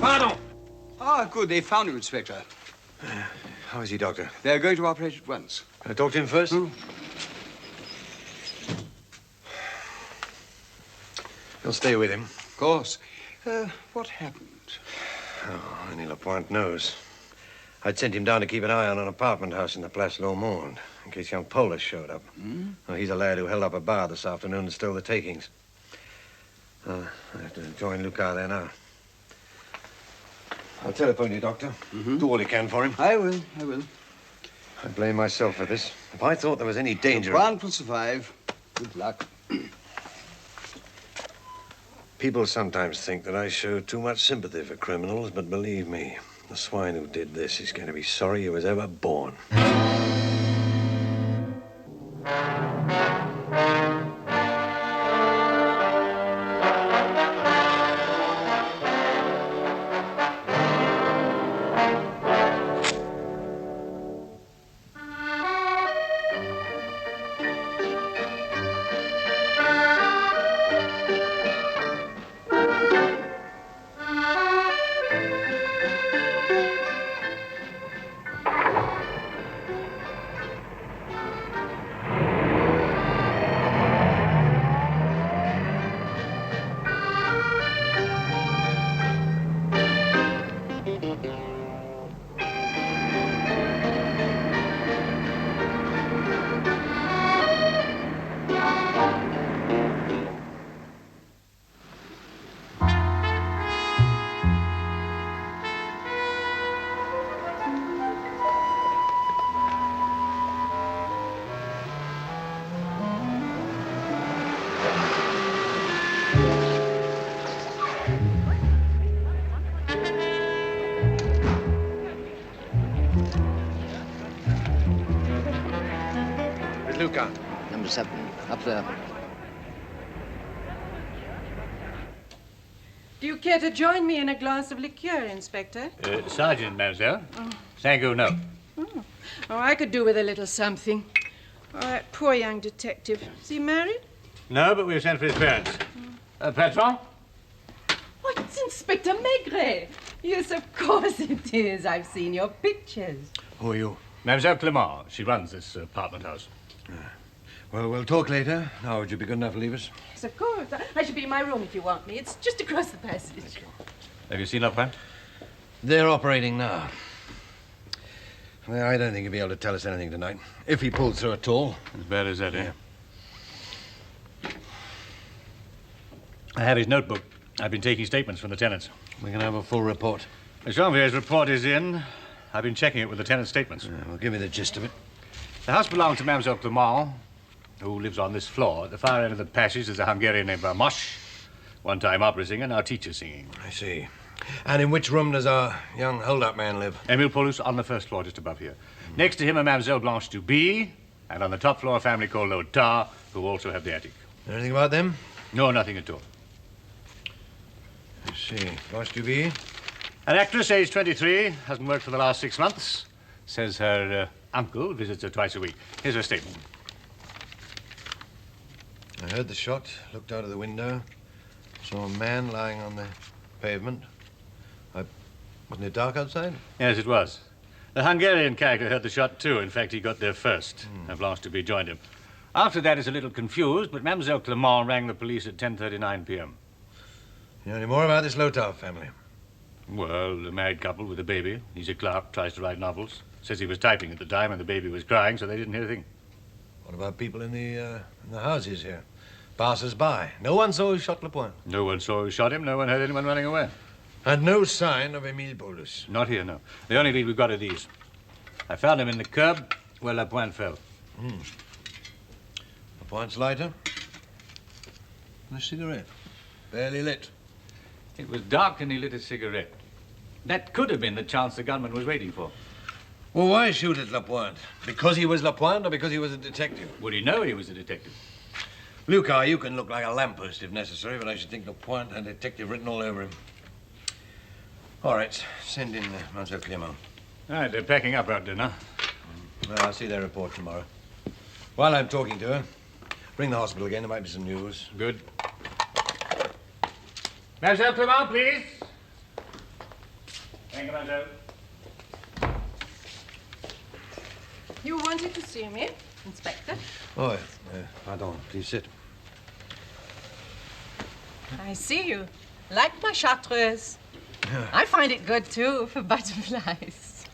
Pardon! Ah, good. They found him, Inspector. How is he, Doctor? They're going to operate at once. Can I talk to him first? You'll stay with him. Of course. What happened? Oh, only Lapointe knows. I'd sent him down to keep an eye on an apartment house in the Place Lormond in case young Polish showed up. Well, he's a lad who held up a bar this afternoon and stole the takings. I have to join Lucas there now. I'll telephone you, Doctor. Do all you can for him. I will. I blame myself for this. If I thought there was any danger... Lapointe will survive. Good luck. People sometimes think that I show too much sympathy for criminals, but believe me, the swine who did this is going to be sorry he was ever born. Luca. Number 7, up there. Do you care to join me in a glass of liqueur, Inspector? Sergeant, mademoiselle. Thank you, no. Oh, I could do with a little something. Oh, that poor young detective. Is he married? No, but we've sent for his parents. Patron? Oh, it's Inspector Maigret. Yes, of course it is. I've seen your pictures. Who are you? Mademoiselle Clement. She runs this apartment house. Well, we'll talk later. Now, would you be good enough to leave us? Yes, of course. I should be in my room if you want me. It's just across the passage. Thank you. Have you seen Lapointe? They're operating now. Well, I don't think he'll be able to tell us anything tonight. If he pulls through at all. As bad as that, eh? I have his notebook. I've been taking statements from the tenants. We can have a full report. Janvier's report is in. I've been checking it with the tenants' statements. Well, give me the gist of it. The house belongs to Mademoiselle Clement, who lives on this floor. At the far end of the passage is a Hungarian named Varmosh, one-time opera singer, now teacher singing. I see. And in which room does our young hold-up man live? Emile Paulus on the first floor, just above here. Next to him are Mademoiselle Blanche Duby, and on the top floor a family called Lotard, who also have the attic. Anything about them? No, nothing at all. I see. Blanche Duby? An actress, age 23, hasn't worked for the last 6 months. Says her uncle visits her twice a week. Here's her statement. I heard the shot, looked out of the window, saw a man lying on the pavement. Wasn't it dark outside? Yes, it was. The Hungarian character heard the shot, too. In fact, he got there first, and Blanche Duby joined him. After that, he's a little confused, but Mademoiselle Clement rang the police at 10:39 p.m. You know any more about this Lotard family? Well, a married couple with a baby. He's a clerk, tries to write novels. Says he was typing at the time and the baby was crying, so they didn't hear a thing. What about people in the houses here? Passers-by. No one saw who shot Lapointe. No one saw who shot him. No one heard anyone running away. And no sign of Emile Paulus. Not here, no. The only lead we've got are these. I found him in the curb where Lapointe fell. Lapointe's lighter. And a cigarette. Barely lit. It was dark and he lit a cigarette. That could have been the chance the gunman was waiting for. Well, why shoot at Lapointe? Because he was Lapointe or because he was a detective? Would he know he was a detective? Lucas, you can look like a lamppost if necessary, but I should think Lapointe had detective written all over him. All right, send in Mademoiselle Clement. All right, they're packing up after dinner. Well, I'll see their report tomorrow. While I'm talking to her, ring the hospital again. There might be some news. Good. Mademoiselle Clement, please. Thank you, mademoiselle. You wanted to see me, Inspector? Oh, pardon. Please sit. I see you like my chartreuse. I find it good, too, for butterflies.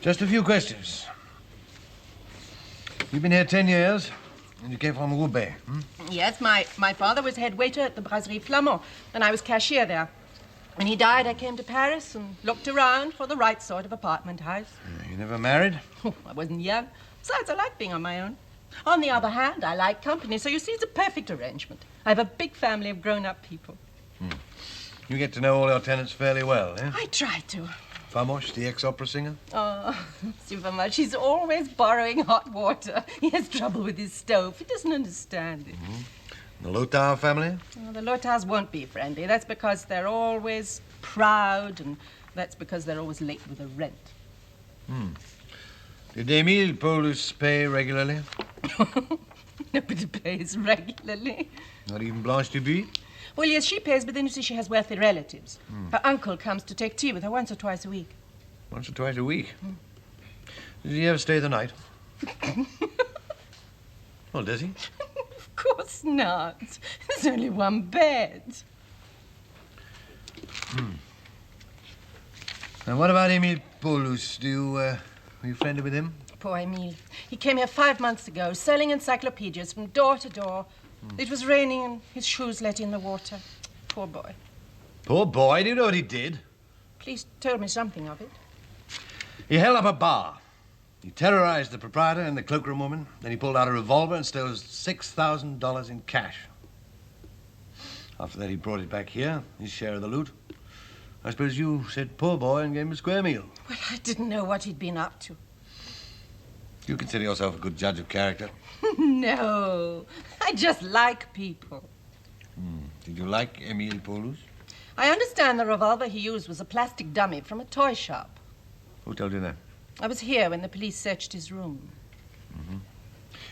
Just a few questions. You've been here 10 years, and you came from Roubaix, hmm? Yes, my father was head waiter at the Brasserie Flamand, and I was cashier there. When he died, I came to Paris and looked around for the right sort of apartment house. You never married? I wasn't young. Besides, I like being on my own. On the other hand, I like company, so you see, it's a perfect arrangement. I have a big family of grown-up people. You get to know all your tenants fairly well, eh? I try to. Famosh, the ex-opera singer? Oh, super much. He's always borrowing hot water. He has trouble with his stove. He doesn't understand it. The Lotard family? Well, the Lotards won't be friendly. That's because they're always proud, and that's because they're always late with the rent. Did Emile Paulus pay regularly? Nobody pays regularly. Not even Blanche Dubuis? Well, yes, she pays, but then you see she has wealthy relatives. Her uncle comes to take tea with her once or twice a week. Once or twice a week? Does he ever stay the night? Well, does he? Of course not. There's only one bed. And what about Emile Paulus? Were you friendly with him? Poor Emile. He came here 5 months ago, selling encyclopedias from door to door. It was raining and his shoes let in the water. Poor boy. Poor boy, do you know what he did? Please tell me something of it. He held up a bar. He terrorized the proprietor and the cloakroom woman. Then he pulled out a revolver and stole $6,000 in cash. After that, he brought it back here, his share of the loot. I suppose you said poor boy and gave him a square meal. Well, I didn't know what he'd been up to. You consider yourself a good judge of character. No, I just like people. Did you like Emile Paulus? I understand the revolver he used was a plastic dummy from a toy shop. Who told you that? I was here when the police searched his room.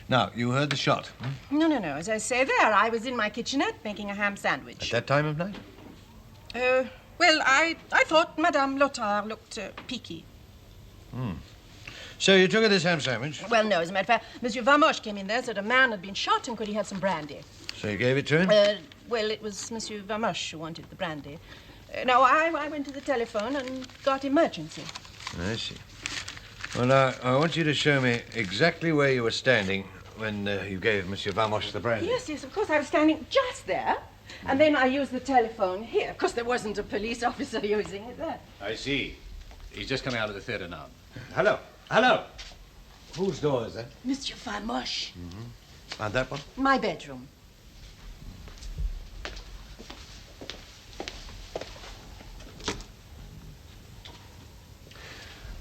Now, you heard the shot. No. As I say there, I was in my kitchenette making a ham sandwich. At that time of night? Well, I thought Madame Lotard looked peaky. So you took her this ham sandwich? Well, no, as a matter of fact, Monsieur Vamoche came in there, said a man had been shot and could he have some brandy. So you gave it to him? Well, it was Monsieur Vamoche who wanted the brandy. No, I went to the telephone and got emergency. I see. Well, now, I want you to show me exactly where you were standing when you gave Monsieur Vamoche the brandy. Yes, of course, I was standing just there. And then I used the telephone here. Of course, there wasn't a police officer using it there. I see. He's just coming out of the theater now. Hello. Whose door is that? Monsieur Vamoche. And that one? My bedroom.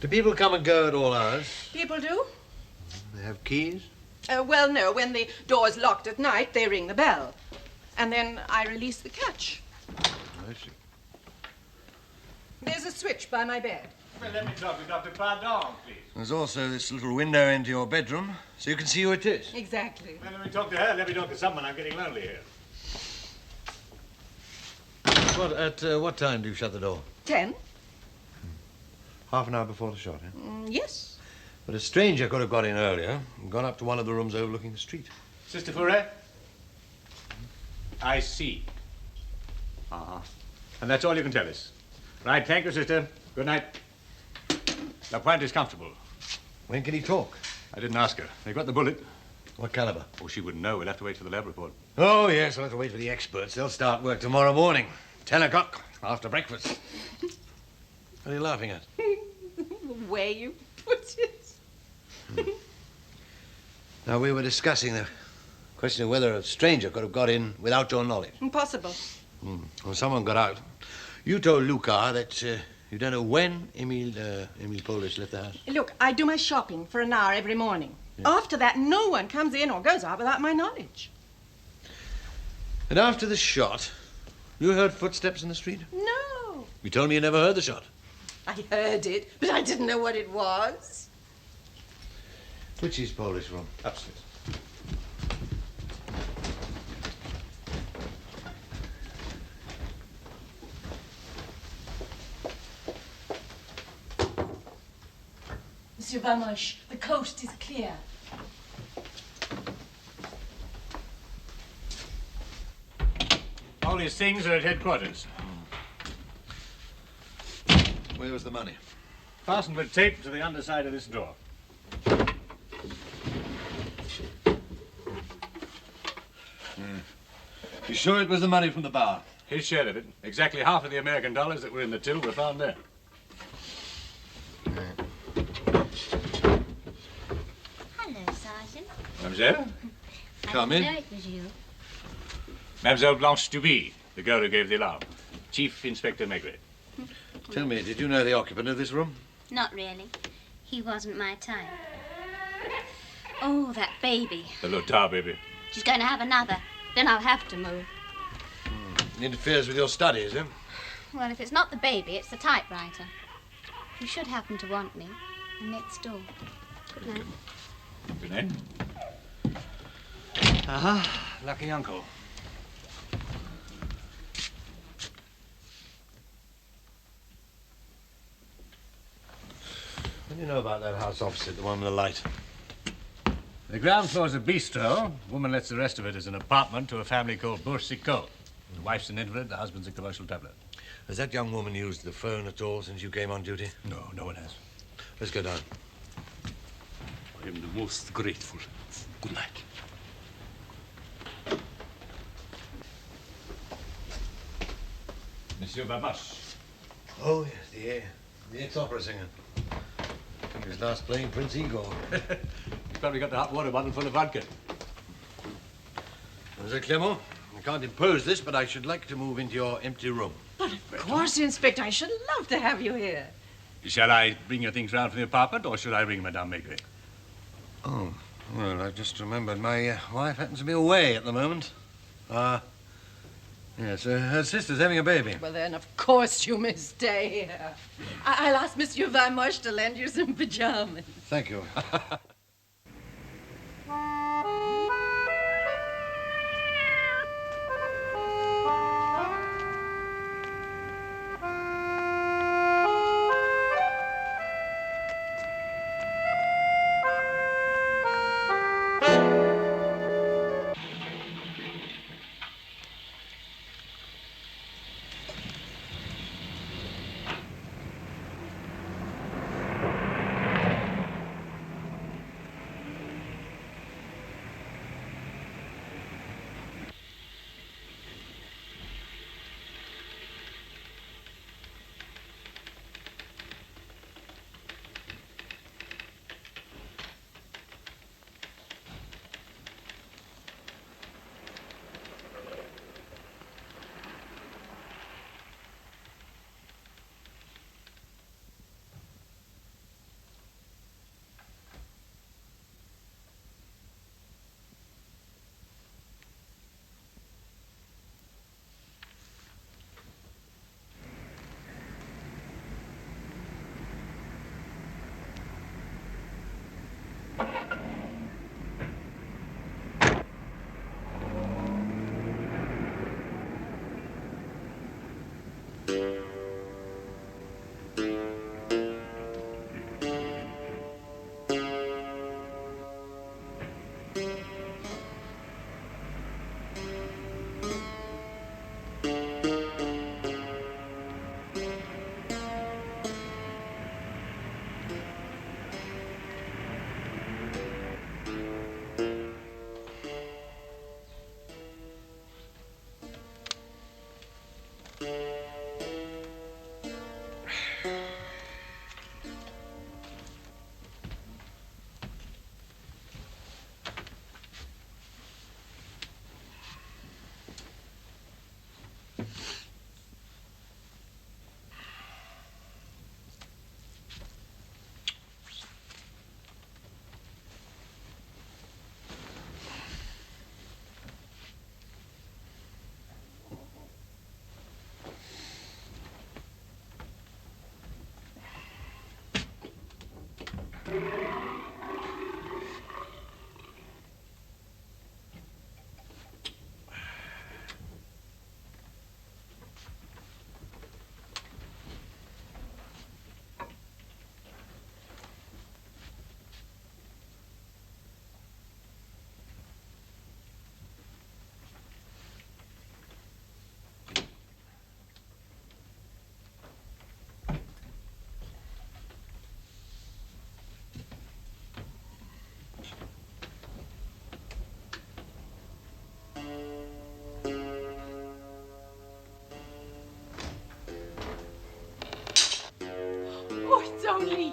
Do people come and go at all hours? People do? They have keys? Well, no. When the door's locked at night, they ring the bell. And then I release the catch. I see. There's a switch by my bed. Well, let me talk to Dr. Pardon, please. There's also this little window into your bedroom, so you can see who it is. Exactly. Well, let me talk to her. Let me talk to someone. I'm getting lonely here. At what time do you shut the door? 10? Half an hour before the shot, eh? Yes. But a stranger could have got in earlier and gone up to one of the rooms overlooking the street. Sister Furet? I see. And that's all you can tell us. Right, thank you, sister. Good night. Lapointe is comfortable. When can he talk? I didn't ask her. They got the bullet. What caliber? Oh, she wouldn't know. We'll have to wait for the lab report. Oh, yes, I'll have to wait for the experts. They'll start work tomorrow morning. 10 o'clock, after breakfast. What are you laughing at? The way you put it. Now, we were discussing the question of whether a stranger could have got in without your knowledge. Impossible. When someone got out, you told Luca that you don't know when Emile Paulus left the house. Look, I do my shopping for an hour every morning. Yeah. After that, no one comes in or goes out without my knowledge. And after the shot, you heard footsteps in the street? No. You told me you never heard the shot. I heard it, but I didn't know what it was. Which is Polish room? Upstairs. Monsieur Vamoche. The coast is clear. All these things are at headquarters. Where was the money? Fastened with tape to the underside of this door. You sure it was the money from the bar? His share of it. Exactly half of the American dollars that were in the till were found there. Hello, Sergeant. Mademoiselle? Come I in. didn't know it was you. Mademoiselle Blanche Stubby, the girl who gave the alarm. Chief Inspector Maigret. Tell me, did you know the occupant of this room? Not really. He wasn't my type. Oh, that baby. The Lothar baby. She's going to have another. Then I'll have to move. It interferes with your studies, eh? Well, if it's not the baby, it's the typewriter. You should happen to want me. I'm next door. Good night. Good night. Lucky uncle. What do you know about that house opposite, the one with the light? The ground floor's a bistro. Woman lets the rest of it as an apartment to a family called Boursicot. The wife's an invalid, the husband's a commercial traveler. Has that young woman used the phone at all since you came on duty? No, no one has. Let's go down. I am the most grateful. Good night. Monsieur Babache. Oh, yes, the ex-opera singer. I think he was last playing Prince Igor. He's probably got the hot water bottle full of vodka. Monsieur Clement, I can't impose this, but I should like to move into your empty room. But of course, Inspector, I should love to have you here. Shall I bring your things round from the apartment, or should I ring Madame Maigret? Oh, well, I just remembered my wife happens to be away at the moment. Yes, her sister's having a baby. Well, then, of course you may stay here. I'll ask Monsieur Vamoche to lend you some pajamas. Thank you.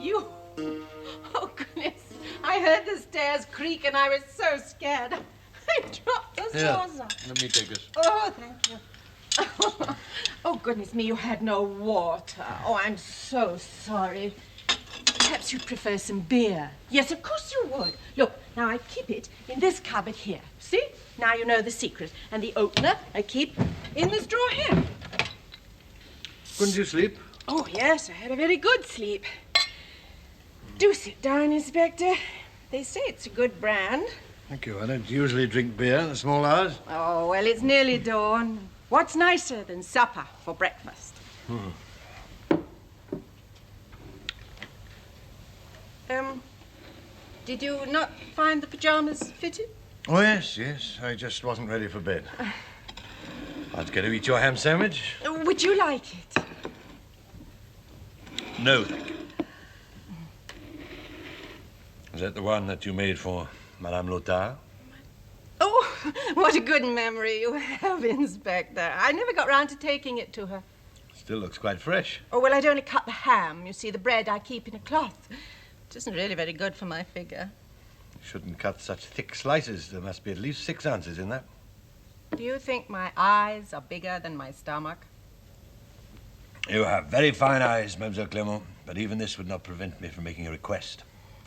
you. Oh, goodness. I heard the stairs creak and I was so scared. I dropped the saucer. Let me take this. Oh, thank you. Oh, goodness me, you had no water. Oh, I'm so sorry. Perhaps you'd prefer some beer. Yes, of course you would. Look, now I keep it in this cupboard here. See? Now you know the secret. And the opener I keep in this drawer here. Couldn't you sleep? Oh, yes, I had a very good sleep. Do sit down, Inspector. They say it's a good brand. Thank you. I don't usually drink beer in the small hours. Oh, well, it's nearly dawn. What's nicer than supper for breakfast? Did you not find the pajamas fitted? Oh, yes. I just wasn't ready for bed. I'd get to eat your ham sandwich. Would you like it? No, thank you. Is that the one that you made for Madame Lotard? Oh, what a good memory you have, Inspector. I never got round to taking it to her. Still looks quite fresh. Oh, well, I'd only cut the ham. You see, the bread I keep in a cloth. It isn't really very good for my figure. You shouldn't cut such thick slices. There must be at least 6 ounces in that. Do you think my eyes are bigger than my stomach? You have very fine eyes, Mademoiselle Clermont, but even this would not prevent me from making a request.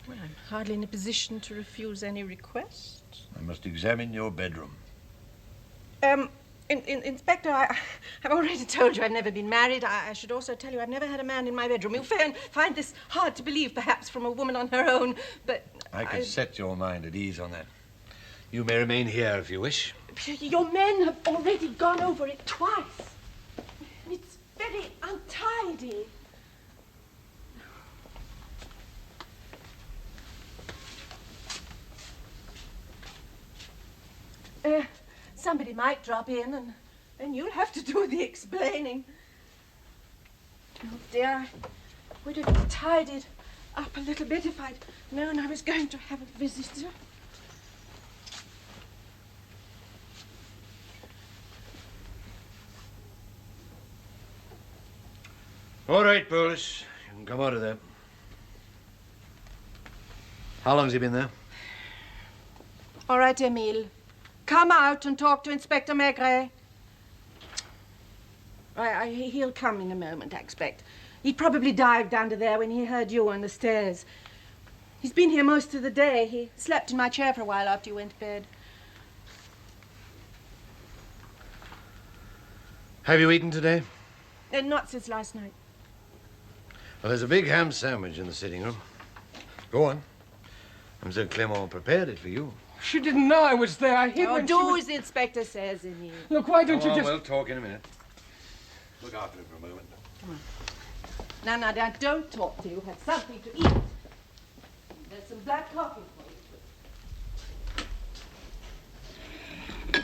Well, I'm hardly in a position to refuse any request. I must examine your bedroom. Inspector, I've already told you I've never been married. I should also tell you I've never had a man in my bedroom. You'll find this hard to believe, perhaps, from a woman on her own, but... I can set your mind at ease on that. You may remain here if you wish. Your men have already gone over it twice. It's very untidy. Somebody might drop in, and then you'll have to do the explaining. Oh, dear, I would have tidied up a little bit if I'd known I was going to have a visitor. All right, Polish. You can come out of there. How long's he been there? All right, Emile. Come out and talk to Inspector Maigret. He'll come in a moment, I expect. He probably dived under there when he heard you on the stairs. He's been here most of the day. He slept in my chair for a while after you went to bed. Have you eaten today? Not since last night. Well, there's a big ham sandwich in the sitting room. Go on. Mademoiselle Clermont prepared it for you. She didn't know I was there. I hid when she do was... as the inspector says, Emile. Look, why don't you just... We'll talk in a minute. Look after him for a moment. Come on. Now, don't talk till you've had something to eat. There's some black coffee for you.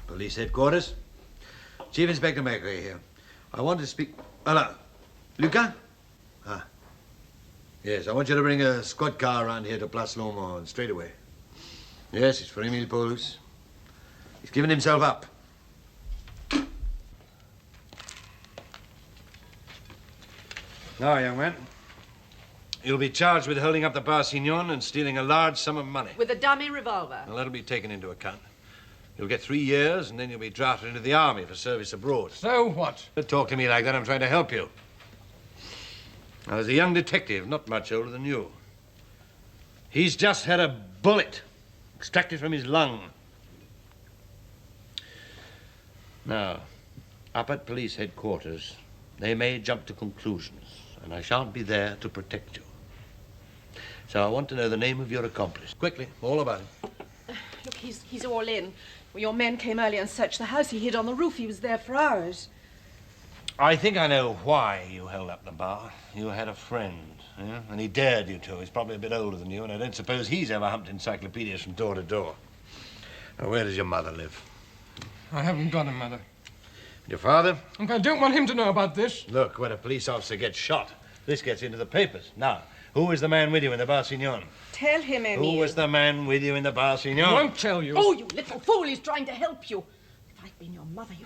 Police headquarters. Chief Inspector Maigret here. I want to speak... Hello. Lucas? Ah. Yes, I want you to bring a squad car around here to Place Longmont straight away. Yes, it's for Emile Paulus. He's given himself up. Now, young man, you'll be charged with holding up the Bar Signon and stealing a large sum of money. With a dummy revolver. Well, that'll be taken into account. You'll get 3 years, and then you'll be drafted into the army for service abroad. So what? Don't talk to me like that. I'm trying to help you. Now, there's a young detective, not much older than you. He's just had a bullet extracted from his lung. Now, up at police headquarters, they may jump to conclusions, and I shan't be there to protect you. So I want to know the name of your accomplice. Quickly, all about him. Look, he's all in. Well, your men came earlier and searched the house. He hid on the roof. He was there for hours. I think I know why you held up the bar. You had a friend, yeah? And he dared you to. He's probably a bit older than you, and I don't suppose he's ever humped encyclopedias from door to door. Now, where does your mother live? I haven't got a mother. Your father? Look, I don't want him to know about this. Look, when a police officer gets shot, this gets into the papers. Now, who was the man with you in the Bar Signon? Tell him, Emile. Who was the man with you in the Bar Signon? I won't tell you. Oh, you little fool. He's trying to help you. been your mother. You...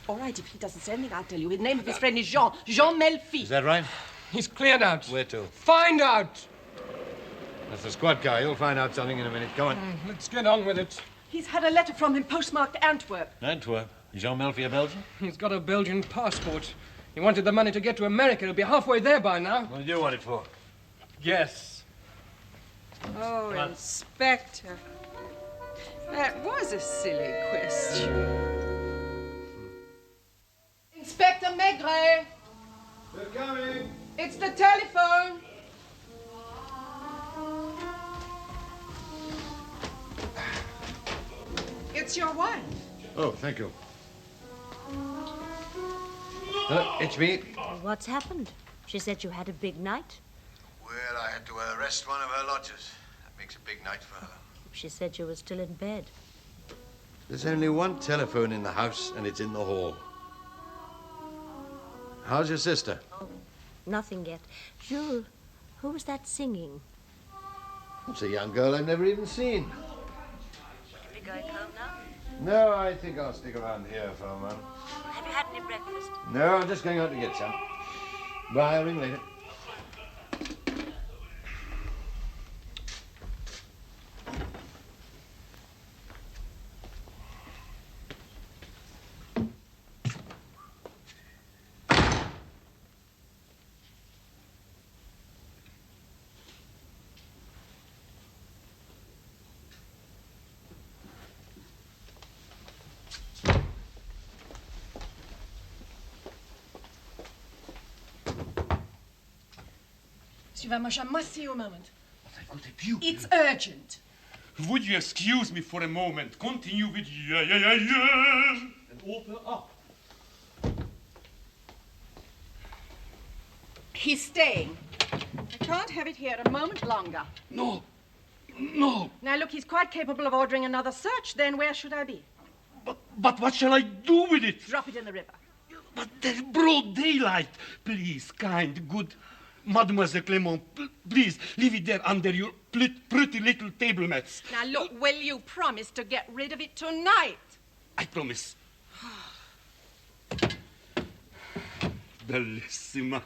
All right, if he doesn't say anything, I'll tell you. The name of his friend is Jean. Jean Melfi. Is that right? He's cleared out. Where to? Find out. That's the squad car. You'll find out something in a minute. Go on. Let's get on with it. He's had a letter from him postmarked Antwerp. Antwerp. Jean Melfi a Belgian? He's got a Belgian passport. He wanted the money to get to America. He'll be halfway there by now. What do you want it for? Yes. Oh, Inspector. That was a silly question. Inspector Maigret. They're coming. It's the telephone. It's your wife. Oh, thank you. It's me. What's happened? She said you had a big night. Well, I had to arrest one of her lodgers. That makes a big night for her. She said you were still in bed. There's only one telephone in the house, and it's in the hall. How's your sister? Oh, nothing yet. Jules, who was that singing? It's a young girl I've never even seen. Are we going home now? No, I think I'll stick around here for a moment. Have you had any breakfast? No, I'm just going out to get some. Bye, I'll ring later. Monsieur Vamos, I must see you a moment. I've got a pupil. It's urgent. Would you excuse me for a moment? Continue with yeah, and open up. He's staying. I can't have it here a moment longer. No. No. Now, look, he's quite capable of ordering another search. Then where should I be? But what shall I do with it? Drop it in the river. But there's broad daylight. Please, kind, good Mademoiselle Clement, please leave it there under your pretty little table mats. Now, look, will you promise to get rid of it tonight? I promise. Bellissima.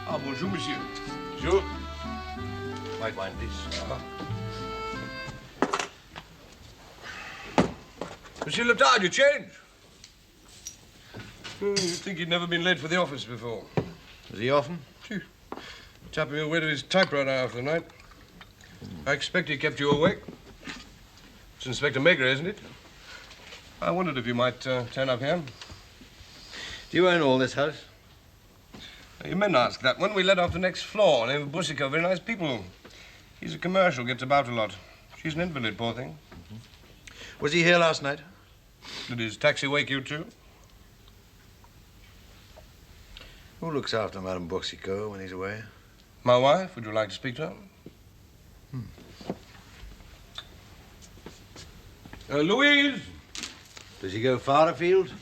Ah, bonjour, monsieur. Sure. White wine, please. Monsieur Letard, you changed. You'd think he'd never been late for the office before. Is he often? Phew. Tapping away to his typewriter after the night. I expect he kept you awake. It's Inspector Maigret, isn't it? I wondered if you might turn up here. Do you own all this house? You men ask that. When we let off the next floor, name of Boussicaut, very nice people. He's a commercial, gets about a lot. She's an invalid, poor thing. Was he here last night? Did his taxi wake you too? Who looks after Madame Boussicaut when he's away? My wife. Would you like to speak to her? Louise! Does he go far afield?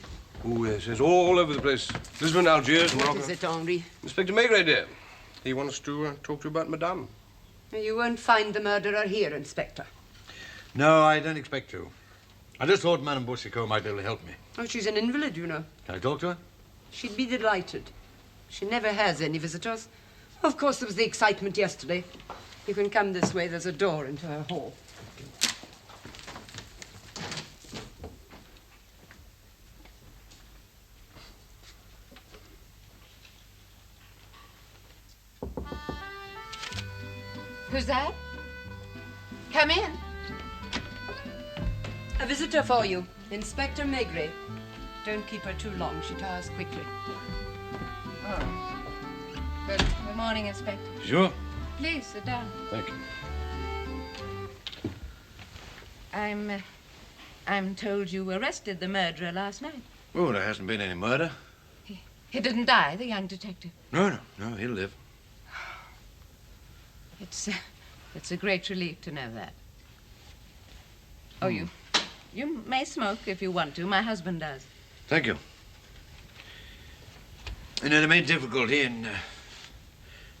Oh, yes, all over the place. Lisbon, Algiers, What Morocco. is it, Henri? Inspector Maigret, dear. He wants to talk to you about Madame. You won't find the murderer here, Inspector. No, I don't expect to. I just thought Madame Boussicaut might be able to help me. Oh, she's an invalid, you know. Can I talk to her? She'd be delighted. She never has any visitors. Of course, there was the excitement yesterday. You can come this way. There's a door into her hall. Who's that? Come in. A visitor for you, Inspector Maigret. Don't keep her too long. She tires quickly. Oh. Good morning, Inspector. Sure. Please, sit down. Thank you. I'm told you arrested the murderer last night. Oh, there hasn't been any murder. He didn't die, the young detective. No, he'll live. It's a great relief to know that. Oh, you may smoke if you want to. My husband does. Thank you. You know, the main difficulty in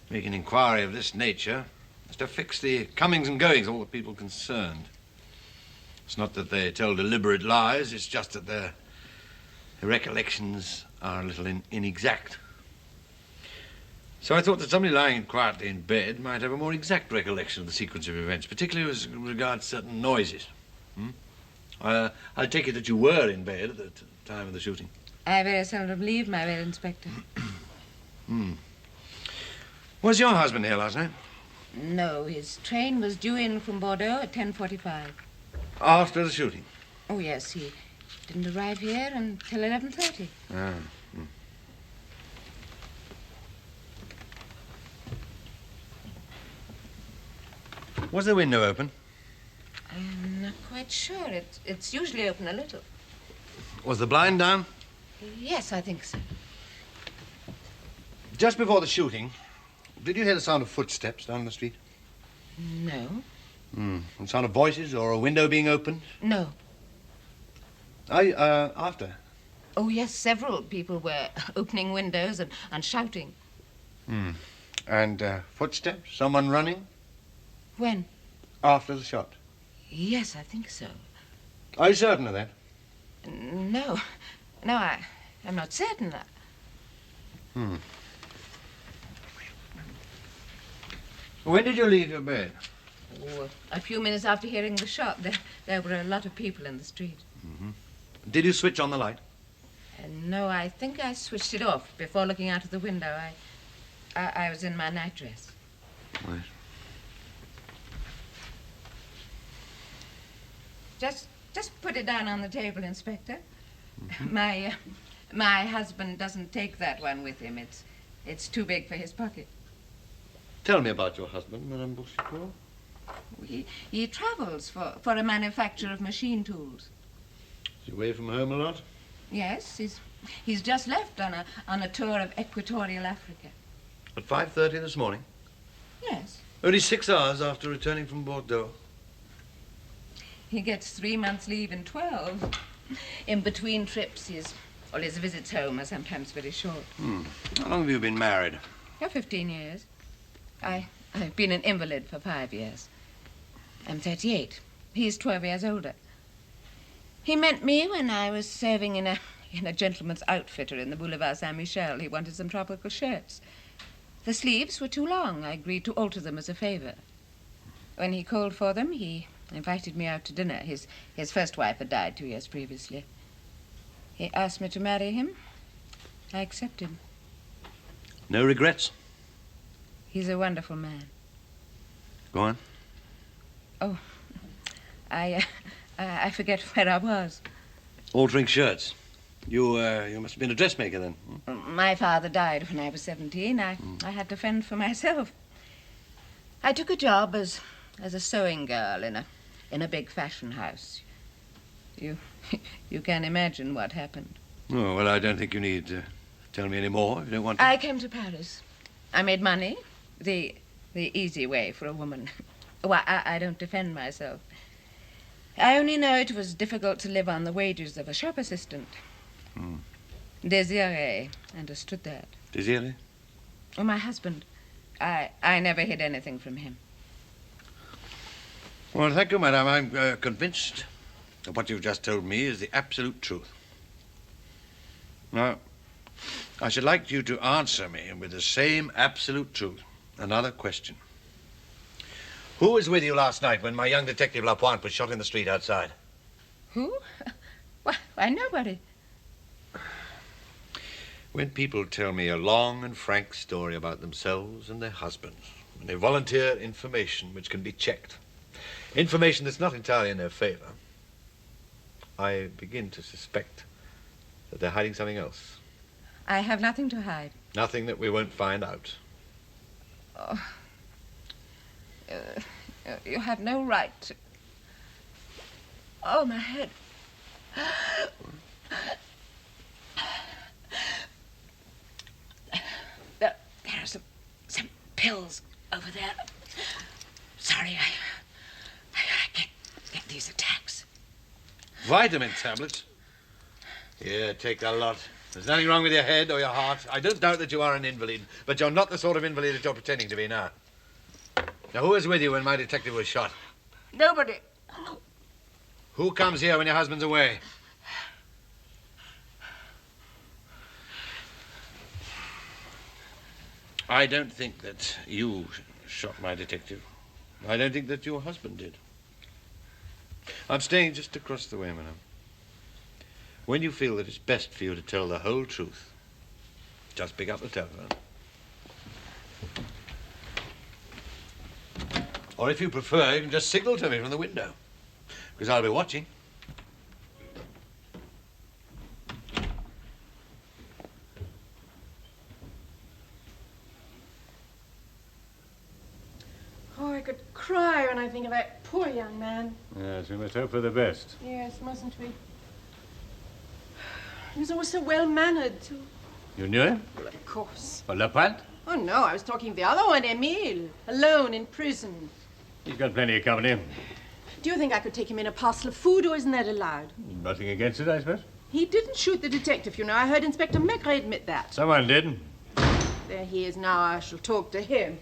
making inquiry of this nature is to fix the comings and goings of all the people concerned. It's not that they tell deliberate lies, it's just that their recollections are a little inexact. So I thought that somebody lying quietly in bed might have a more exact recollection of the sequence of events, particularly as regards certain noises. I take it that you were in bed at the time of the shooting. I very seldom leave my bed, Inspector. Was your husband here last night? No, his train was due in from Bordeaux at 10:45. After the shooting? Oh, yes, he didn't arrive here until 11:30. Was the window open? I'm not quite sure. It's usually open a little. Was the blind down? Yes, I think so. Just before the shooting, did you hear the sound of footsteps down the street? No. The sound of voices or a window being opened? No. After? Oh, yes, several people were opening windows and shouting. And footsteps? Someone running? When? After the shot? Yes, I think so. Are you certain of that? No, I'm not certain. When did you leave your bed? Oh, a few minutes after hearing the shot, there were a lot of people in the street. Did you switch on the light? No, I think I switched it off before looking out of the window. I was in my nightdress. Right. Just put it down on the table, Inspector. My husband doesn't take that one with him. It's too big for his pocket. Tell me about your husband, Madame Boucicault. He travels for a manufacturer of machine tools. Is he away from home a lot? Yes, he's just left on a tour of equatorial Africa. At 5:30 this morning? Yes. Only 6 hours after returning from Bordeaux. He gets 3 months' leave in 12. In between trips, his visits home are sometimes very short. How long have you been married? 15 years. I've been an invalid for 5 years. I'm 38. He's 12 years older. He met me when I was serving in a gentleman's outfitter in the Boulevard Saint-Michel. He wanted some tropical shirts. The sleeves were too long. I agreed to alter them as a favor. When he called for them, he invited me out to dinner. His first wife had died 2 years previously. He asked me to marry him. I accepted. No regrets? He's a wonderful man. Go on. Oh, I forget where I was. Altering shirts. You must have been a dressmaker then. My father died when I was 17. I had to fend for myself. I took a job as a sewing girl in a big fashion house. You can imagine what happened. Oh, well, I don't think you need tell me any more if you don't want to. I came to Paris. I made money, the easy way for a woman. Oh, I don't defend myself. I only know it was difficult to live on the wages of a shop assistant. Désiré understood that. Désiré? Oh, my husband. I never hid anything from him. Well, thank you, madame. I'm convinced that what you've just told me is the absolute truth. Now, I should like you to answer me with the same absolute truth. Another question. Who was with you last night when my young detective Lapointe was shot in the street outside? Who? Why, nobody. When people tell me a long and frank story about themselves and their husbands, when they volunteer information which can be checked, information that's not entirely in their favor, I begin to suspect that they're hiding something else. I have nothing to hide. Nothing that we won't find out. Oh. You have no right to... Oh, my head. pills over there. Sorry, I get these attacks. Vitamin tablets? Yeah, take a lot. There's nothing wrong with your head or your heart. I don't doubt that you are an invalid, but you're not the sort of invalid that you're pretending to be now. Now, who was with you when my detective was shot? Nobody. Who comes here when your husband's away? I don't think that you shot my detective. I don't think that your husband did. I'm staying just across the way, madame. When you feel that it's best for you to tell the whole truth, just pick up the telephone. Or if you prefer, you can just signal to me from the window, because I'll be watching. Oh, I could cry when I think of that poor young man. Yes, we must hope for the best. Yes, mustn't we? He was always so well-mannered, too. You knew him? Well, of course. For Lapointe? Oh, no, I was talking of the other one, Emile, alone in prison. He's got plenty of company. Do you think I could take him in a parcel of food, or isn't that allowed? Nothing against it, I suppose? He didn't shoot the detective, you know. I heard Inspector Maigret admit that. Someone did. There he is now. I shall talk to him.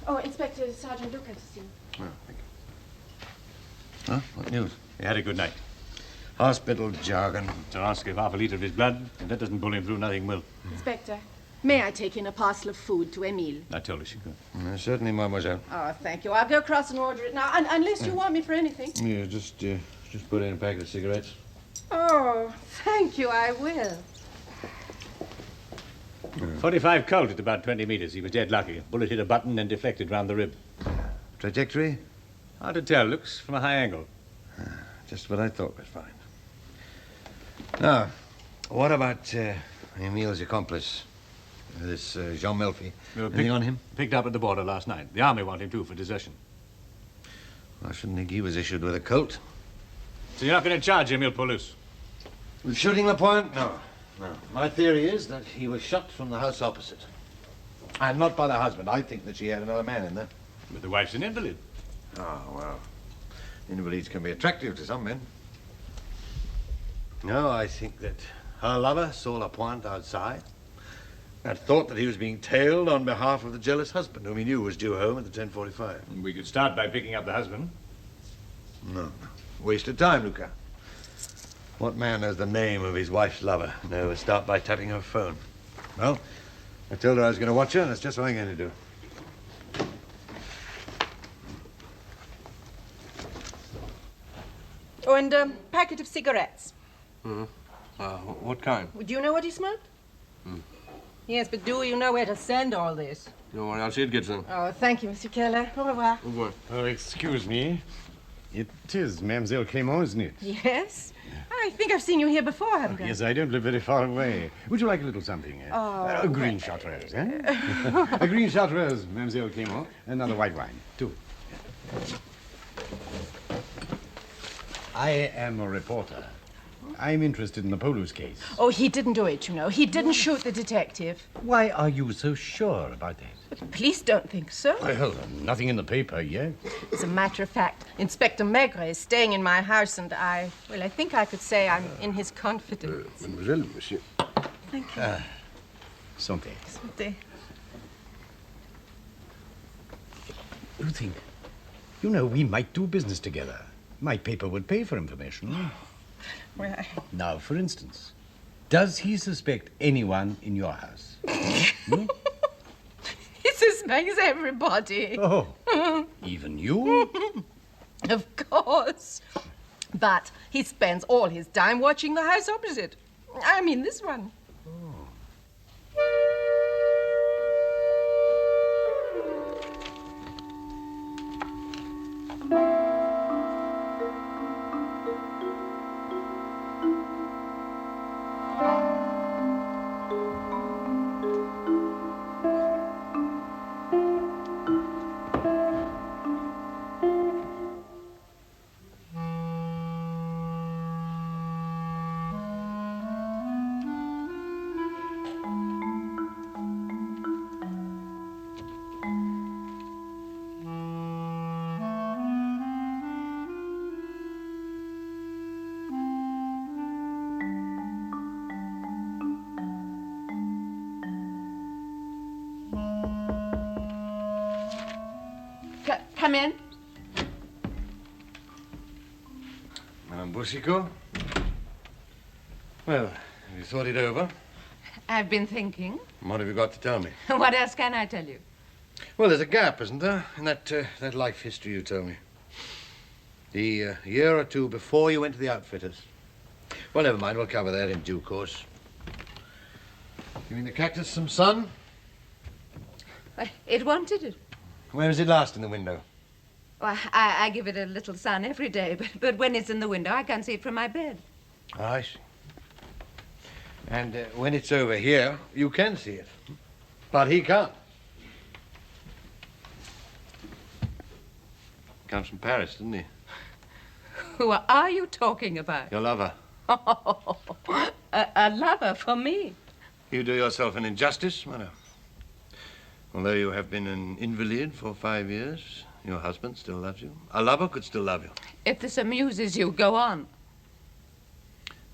Oh, Inspector Sergeant Luca to see you. Oh, thank you. Huh? What news? He had a good night. Hospital jargon. To ask if half a litre of his blood, if that doesn't pull him through, nothing will. Inspector, may I take in a parcel of food to Emile? I told her she could. Certainly, mademoiselle. Oh, thank you. I'll go across and order it now, unless you want me for anything. Yeah, just put in a packet of cigarettes. Oh, thank you. I will. 45 Colt at about 20 meters. He was dead lucky. Bullet hit a button and deflected round the rib. Trajectory? Hard to tell. Looks from a high angle. Just what I thought was fine. Now, what about Emile's accomplice? This Jean Melfi. Anything on him? Picked up at the border last night. The army want him too for desertion. I shouldn't think he was issued with a Colt. So you're not going to charge Emile Paulus? With shooting Lapointe? No. My theory is that he was shot from the house opposite. And not by the husband. I think that she had another man in there. But the wife's an invalid. Oh, well. Invalids can be attractive to some men. No, I think that her lover saw Lapointe outside and thought that he was being tailed on behalf of the jealous husband, whom he knew was due home at the 10:45. We could start by picking up the husband. No. Wasted time, Luca. What man knows the name of his wife's lover? No, we'll start by tapping her phone. Well, I told her I was going to watch her, and that's just what I'm going to do. Oh, and a packet of cigarettes. What kind? Do you know what he smoked? Yes, but do you know where to send all this? Don't worry, I'll see it gets in. Oh, thank you, Monsieur Keller. Au revoir. Au revoir. Oh, excuse me. It is Mademoiselle Clément, isn't it? Yes? I think I've seen you here before, haven't I? Yes, I don't live very far away. Would you like a little something? A green chartreuse, eh? A green chartreuse, Mademoiselle Clément. Another white wine, too. I am a reporter. I'm interested in the Paulus case. Oh, he didn't do it, you know. He didn't shoot the detective. Why are you so sure about that? But the police don't think so. Well, nothing in the paper yet. As a matter of fact, Inspector Maigret is staying in my house, and I think I could say I'm in his confidence. Mademoiselle, monsieur. Thank you. Santé. Santé. You think? You know, we might do business together. My paper would pay for information. Well, Now, for instance, does he suspect anyone in your house? he suspects everybody. Oh, even you? Of course. But he spends all his time watching the house opposite. I mean, this one. Come in. Madame Boucicault? Well, have you thought it over? I've been thinking. What have you got to tell me? What else can I tell you? Well, there's a gap, isn't there, in that life history you told me. The year or two before you went to the outfitters. Well, never mind. We'll cover that in due course. Giving the cactus some sun? It wanted it. Where is it last in the window? Well, I give it a little sun every day, but when it's in the window, I can't see it from my bed. I see. And when it's over here, you can see it. But he can't. Comes from Paris, didn't he? Who are you talking about? Your lover. A lover for me. You do yourself an injustice, madame. Although you have been an invalid for 5 years, your husband still loves you. A lover could still love you. If this amuses you, go on.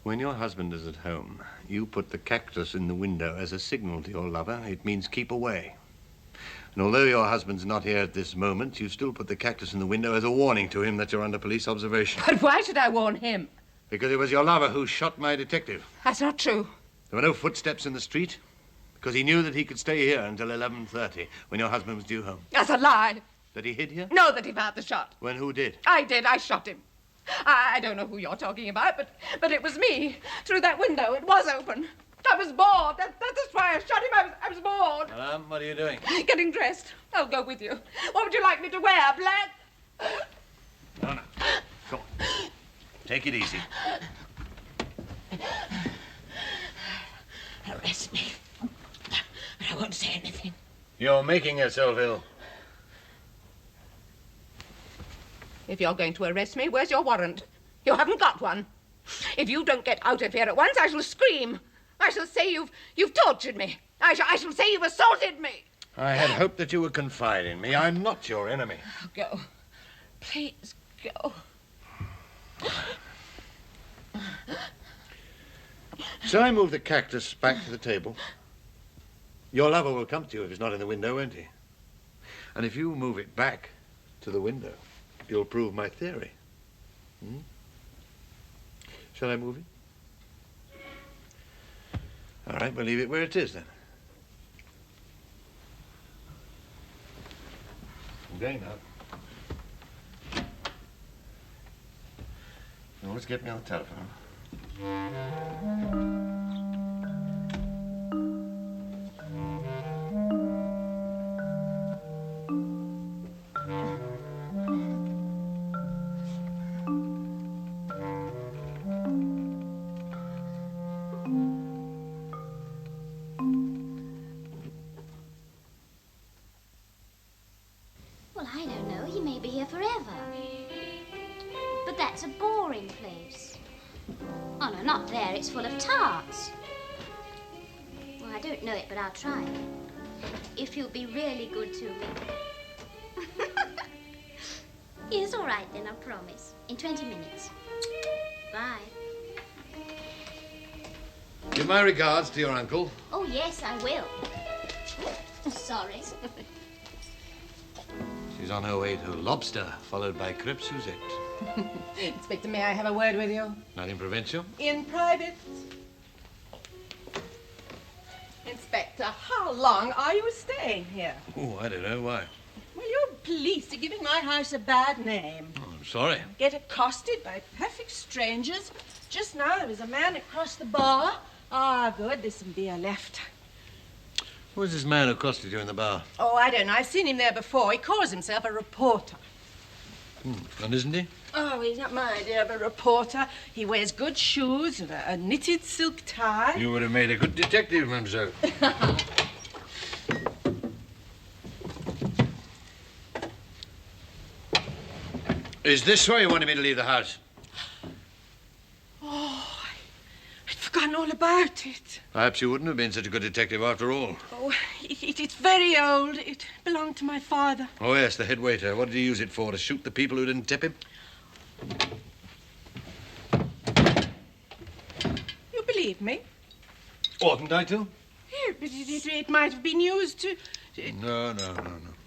When your husband is at home, you put the cactus in the window as a signal to your lover. It means keep away. And although your husband's not here at this moment, you still put the cactus in the window as a warning to him that you're under police observation. But why should I warn him? Because it was your lover who shot my detective. That's not true. There were no footsteps in the street, because he knew that he could stay here until 11:30, when your husband was due home. That's a lie. That he hid here? No, that he fired the shot. When who did? I did. I shot him. I don't know who you're talking about, but it was me. Through that window. It was open. I was bored. That's why I shot him. I was bored. Madame, what are you doing? Getting dressed. I'll go with you. What would you like me to wear? Black? No. Go on. Take it easy. Arrest me. But I won't say anything. You're making yourself ill. If you're going to arrest me, where's your warrant? You haven't got one. If you don't get out of here at once, I shall scream. I shall say you've tortured me. I shall say you've assaulted me. I had hoped that you would confide in me. I'm not your enemy. Oh, go. Please, go. Shall I move the cactus back to the table? Your lover will come to you if he's not in the window, won't he? And if you move it back to the window, you'll prove my theory. Hmm? Shall I move it? All right, we'll leave it where it is, then. I'm going now. You always get me on the telephone. Well, I don't know. He may be here forever. But that's a boring place. Oh, no, not there. It's full of tarts. Well, I don't know it, but I'll try. If you'll be really good to me. Yes, all right then, I promise. In 20 minutes. Bye. Give my regards to your uncle. Oh, yes, I will. Sorry. She's on her way to Lobster, followed by Crêpe Suzette. Inspector, may I have a word with you? Not in Provincial? In private. Inspector, how long are you staying here? Oh, I don't know. Why? Well, your police are giving my house a bad name. Oh, I'm sorry. Get accosted by perfect strangers. Just now there was a man across the bar. Ah, good, there's some beer left. Who is this man who accosted you in the bar? Oh, I don't know. I've seen him there before. He calls himself a reporter. And isn't he? Oh, he's not my idea of a reporter. He wears good shoes and a knitted silk tie. You would have made a good detective, mademoiselle. Is this why you wanted me to leave the house? Oh, I'd forgotten all about it. Perhaps you wouldn't have been such a good detective after all. Oh, it's very old. It belonged to my father. Oh, yes, the head waiter. What did he use it for? To shoot the people who didn't tip him? You believe me? Oughtn't I to? Yeah, but it might have been used to... No.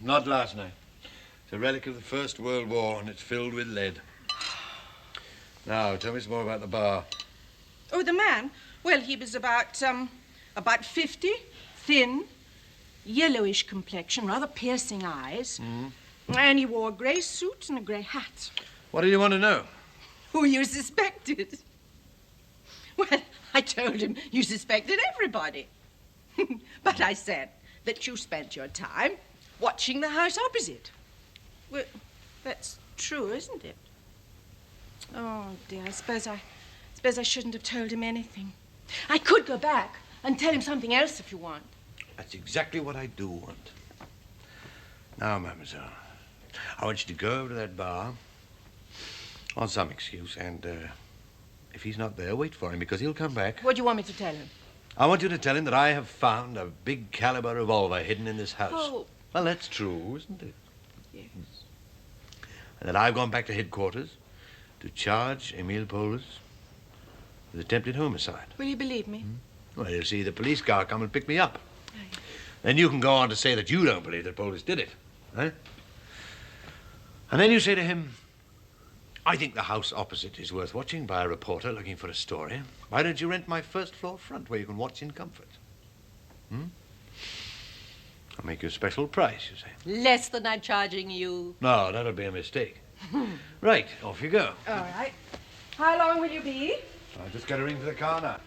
Not last night. It's a relic of the First World War, and it's filled with lead. Now, tell me some more about the bar. Oh, the man? Well, he was about 50, thin, yellowish complexion, rather piercing eyes. And he wore a grey suit and a grey hat. What do you want to know? Who you suspected? Well, I told him you suspected everybody. But I said that you spent your time watching the house opposite. Well, that's true, isn't it? Oh, dear, I suppose I shouldn't have told him anything. I could go back and tell him something else if you want. That's exactly what I do want. Now, mademoiselle, I want you to go over to that bar on some excuse, and if he's not there, wait for him, because he'll come back. What do you want me to tell him? I want you to tell him that I have found a big caliber revolver hidden in this house. Oh. Well, that's true, isn't it? Yes. And that I've gone back to headquarters to charge Emile Polis with attempted homicide. Will you believe me? Well, you'll see the police car come and pick me up. Then you can go on to say that you don't believe that Polis did it. Eh? And then you say to him, I think the house opposite is worth watching by a reporter looking for a story. Why don't you rent my first-floor front where you can watch in comfort? I'll make you a special price, you say. Less than I'm charging you. No, that'll be a mistake. Right, off you go. All right. How long will you be? I'll just get a ring for the car now.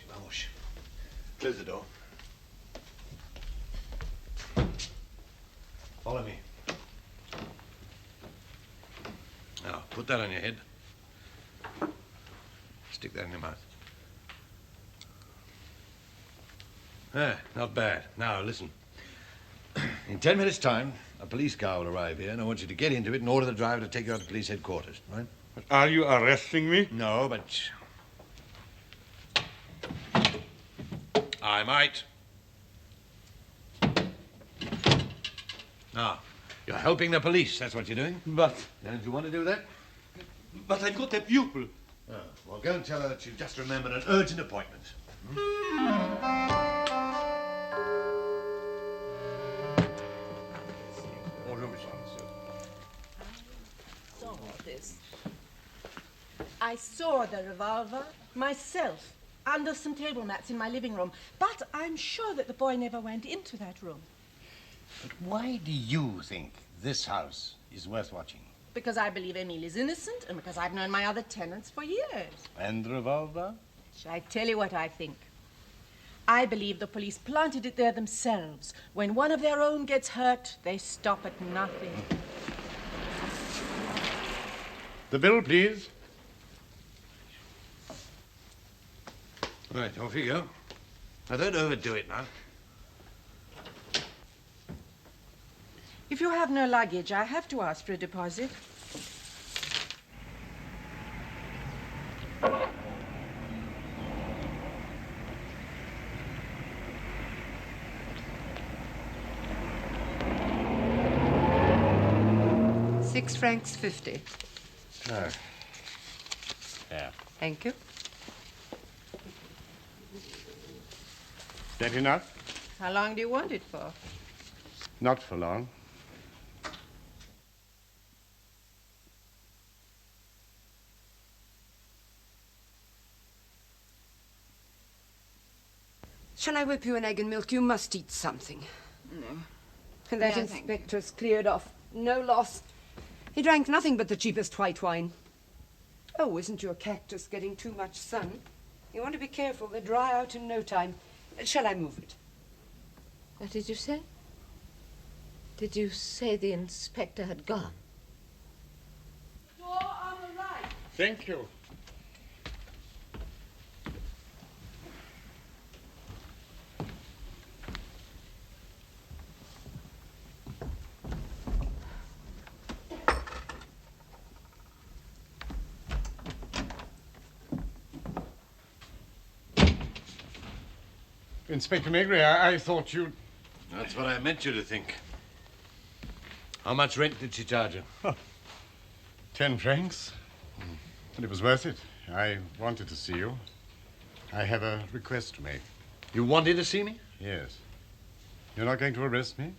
Vamos. Close the door. Follow me. Now, put that on your head. Stick that in your mouth. Not bad. Now, listen. In 10 minutes' time, a police car will arrive here, and I want you to get into it and order the driver to take you out to police headquarters, right? Are you arresting me? No, but... I might. Now, you're helping the police. That's what you're doing. But Don't you want to do that? I've got a pupil. Oh, well, go and tell her that you've just remembered an urgent appointment. Bonjour, monsieur. Saw this. I saw the revolver myself under some table mats in my living room, but I'm sure that the boy never went into that room. But why do you think this house is worth watching? Because I believe Emile is innocent and because I've known my other tenants for years. And the revolver? Shall I tell you what I think? I believe the police planted it there themselves. When one of their own gets hurt, they stop at nothing. The bill, please. Right, off you go. Now, don't overdo it now. If you have no luggage, I have to ask for a deposit. £6.50. Oh. Yeah. Thank you. That enough? How long do you want it for? Not for long. Shall I whip you an egg and milk? You must eat something. No. And that No, thank you. inspector's cleared off. No loss. He drank nothing but the cheapest white wine. Oh, isn't your cactus getting too much sun? You want to be careful. They dry out in no time. Shall I move it? What did you say? Did you say the inspector had gone? Door on the right. Thank you. Inspector Maigret, I thought you'd... That's what I meant you to think. How much rent did she charge you? 10 francs. But it was worth it. I wanted to see you. I have a request to make. You wanted to see me? Yes. You're not going to arrest me?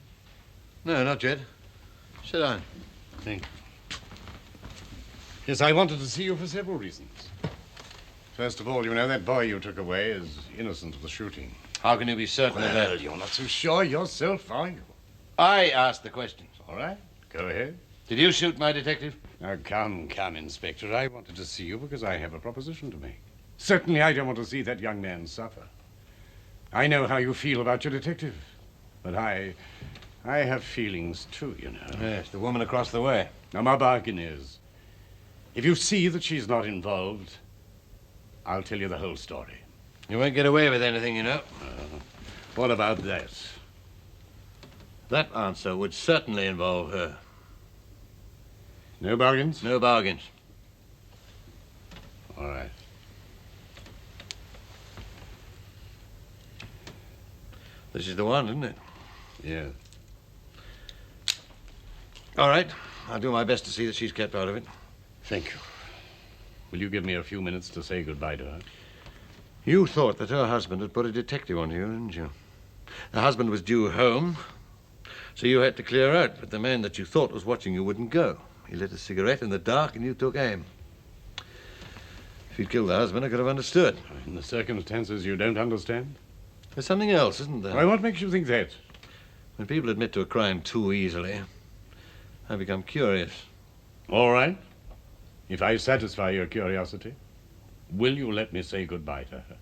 No, not yet. Sit down. Thank you. Yes, I wanted to see you for several reasons. First of all, you know that boy you took away is innocent of the shooting. How can you be certain of that? Well, you're not so sure yourself, are you? I asked the questions. All right, go ahead. Did you shoot my detective? Now, come, Inspector. I wanted to see you because I have a proposition to make. Certainly, I don't want to see that young man suffer. I know how you feel about your detective, but I have feelings too, you know. Yes, the woman across the way. Now, my bargain is, if you see that she's not involved, I'll tell you the whole story. You won't get away with anything, you know. What about that? That answer would certainly involve her. No bargains? No bargains. All right. This is the one, isn't it? Yeah. All right. I'll do my best to see that she's kept out of it. Thank you. Will you give me a few minutes to say goodbye to her? You thought that her husband had put a detective on you, didn't you? The husband was due home, so you had to clear out, but the man that you thought was watching you wouldn't go. He lit a cigarette in the dark and you took aim. If you'd killed the husband, I could have understood. In the circumstances you don't understand? There's something else, isn't there? Why, what makes you think that? When people admit to a crime too easily, I become curious. All right. If I satisfy your curiosity, will you let me say goodbye to her?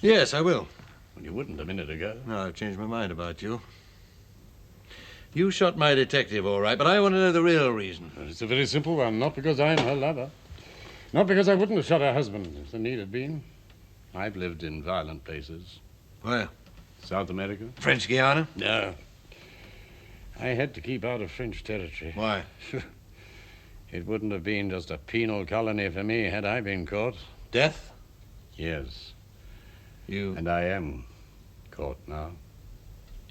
Yes, I will. Well, you wouldn't a minute ago. No, I've changed my mind about you. You shot my detective, all right, but I want to know the real reason. Well, it's a very simple one. Not because I'm her lover. Not because I wouldn't have shot her husband if the need had been. I've lived in violent places. Where? South America. French Guiana? No. I had to keep out of French territory. Why? It wouldn't have been just a penal colony for me had I been caught. Death? Yes. You... And I am caught now.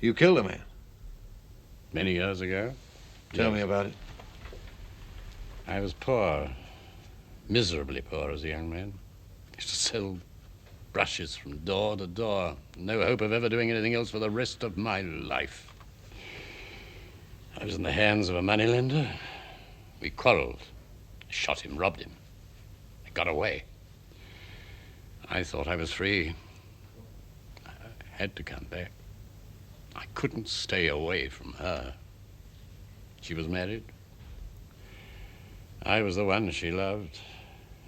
You killed a man? Many years ago. Tell me about it. I was poor. Miserably poor as a young man. Used to sell brushes from door to door. No hope of ever doing anything else for the rest of my life. I was in the hands of a moneylender. We quarreled. Shot him, robbed him. I got away. I thought I was free. I had to come back. I couldn't stay away from her. She was married. I was the one she loved.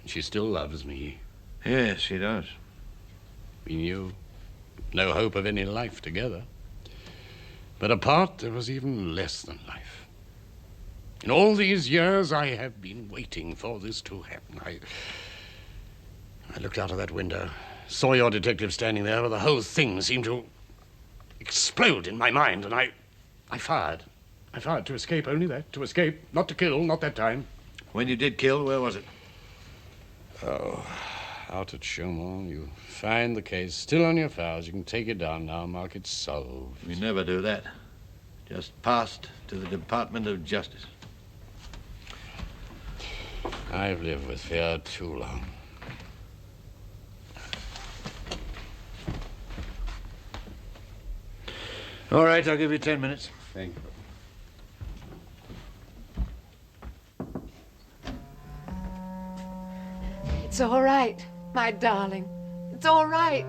She still loves me. Yes, she does. We knew no hope of any life together. But apart, there was even less than life. In all these years, I have been waiting for this to happen. I looked out of that window, saw your detective standing there, and the whole thing seemed to explode in my mind, and I fired. I fired to escape, only that. To escape, not to kill, not that time. When you did kill, where was it? Oh, out at Chaumont. You find the case still on your files. You can take it down now, mark it solved. We never do that. Just passed to the Department of Justice. I've lived with fear too long. All right, I'll give you 10 minutes. Thank you. It's all right, my darling. It's all right.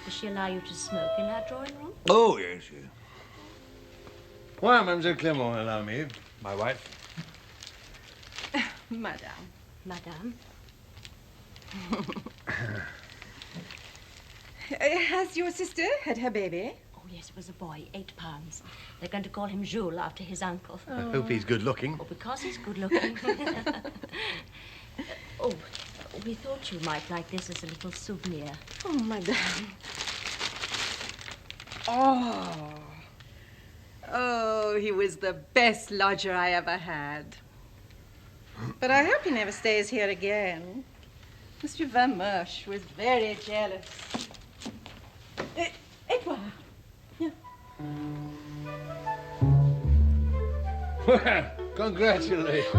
Does she allow you to smoke in her drawing room? Oh, yes, yes. Why, Mademoiselle Clermont, allow me, my wife. Madame. Madame? Has your sister had her baby? Oh, yes, it was a boy, 8 pounds. They're going to call him Jules after his uncle. I hope he's good looking. Oh, because he's good looking. Oh, we thought you might like this as a little souvenir. Oh, madame. Oh. Oh, he was the best lodger I ever had. But I hope he never stays here again. Mr. Van Mersch was very jealous. Edouard. Well, congratulations.